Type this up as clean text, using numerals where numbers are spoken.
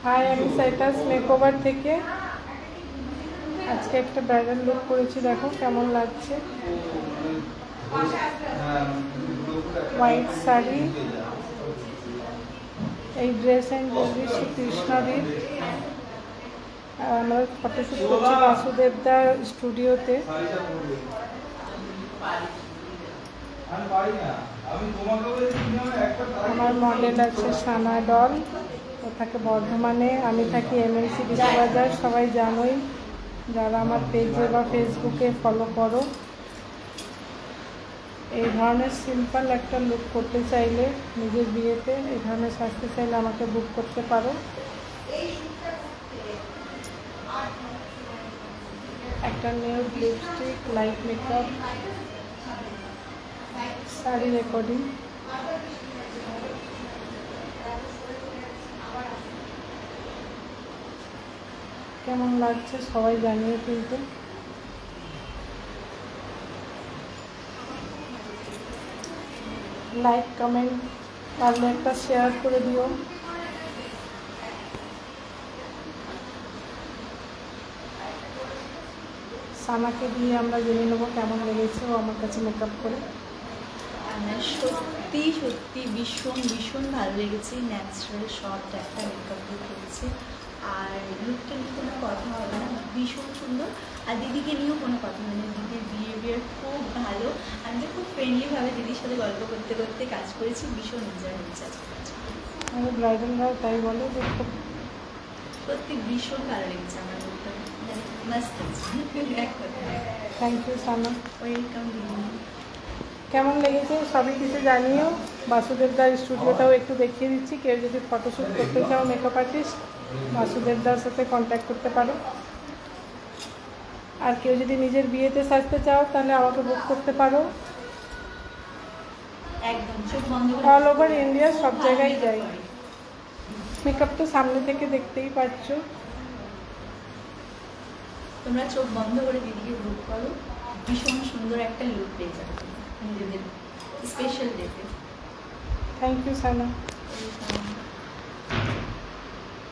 High, আমি citrus makeover থেকে আজকে একটা ব্রাইডাল লুক করেছি। দেখো কেমন লাগছে। হোয়াইট শাড়ি, এই ড্রেস আমি বলছি শ্রীকৃষ্ণদীপ। আমরা ফটোশ্যুট করছি বাসুদেবদার স্টুডিওতে। আমার মডেল আছে সানা ডল, ও থাকে বর্ধমানে, আমি থাকি এমএনসি বিশ্ববাজার। সবাই জানোই, যারা আমার পেজে বা ফেসবুকে ফলো করো। এই ধরনের সিম্পল একটা লুক করতে চাইলে, নিজের বিয়েতে এই ধরনের সাজতে চাইলে আমাকে বুক করতে পারো। একটা new lipstick, light makeup, sari recording. কেমন লাগছে সবাই জানিয়ে কিন্তু। লাইক কমেন্ট পারলে একটা শেয়ার করে দিও। সানাকে দিয়ে আমরা জেনে নেবো কেমন লেগেছে ও আমার কাছে মেকআপ করে। আমার সত্যি সত্যি ভীষণ ভীষণ ভালো লেগেছে। ন্যাচারাল শর্ট একটা মেকআপ লুক হয়েছে, আর লুকটা নিয়ে কোনো কথা হবে না, ভীষণ সুন্দর। আর দিদিকে নিয়েও কোনো কথা হবে না, দিদির বিহেভিয়ার খুব ভালো। আমি খুব ফ্রেন্ডলিভাবে দিদির সাথে গল্প করতে করতে কাজ করেছি, ভীষণ এনজয় হয়েছে আজকে কাজ করে। আমাদের ব্রাইডালরাও তাই বলে যে খুব সত্যি ভীষণ ভালো লেগেছে আমার লুকটা, মাস্ট এক কথা। Thank you Sana. ওয়েলকাম দিদি। কেমন লেগেছে সবই কিছু জানিও। বাসুদেবদার স্টুডিওটাও একটু দেখিয়ে দিচ্ছি। কেউ যদি ফটোশ্যুট করতে চাও, মেকআপ আর্টিস্ট, বাসুদেবদার সাথে কন্ট্যাক্ট করতে পারো। আর কেউ যদি নিজের বিয়েতে সাজতে চাও তাহলে আমাকে বুক করতে পারো। একদম চোখ বন্ধ করে অল ওভার ইন্ডিয়া সব জায়গায় যাই। মেকআপ তো সামনে থেকে দেখতেই পাচ্ছ। তোমরা চোখ বন্ধ করে দিদিকে বুক করো, ভীষণ সুন্দর একটা লুক পেয়ে যাবে নিজেদের স্পেশাল ডেতে। Thank you Sana.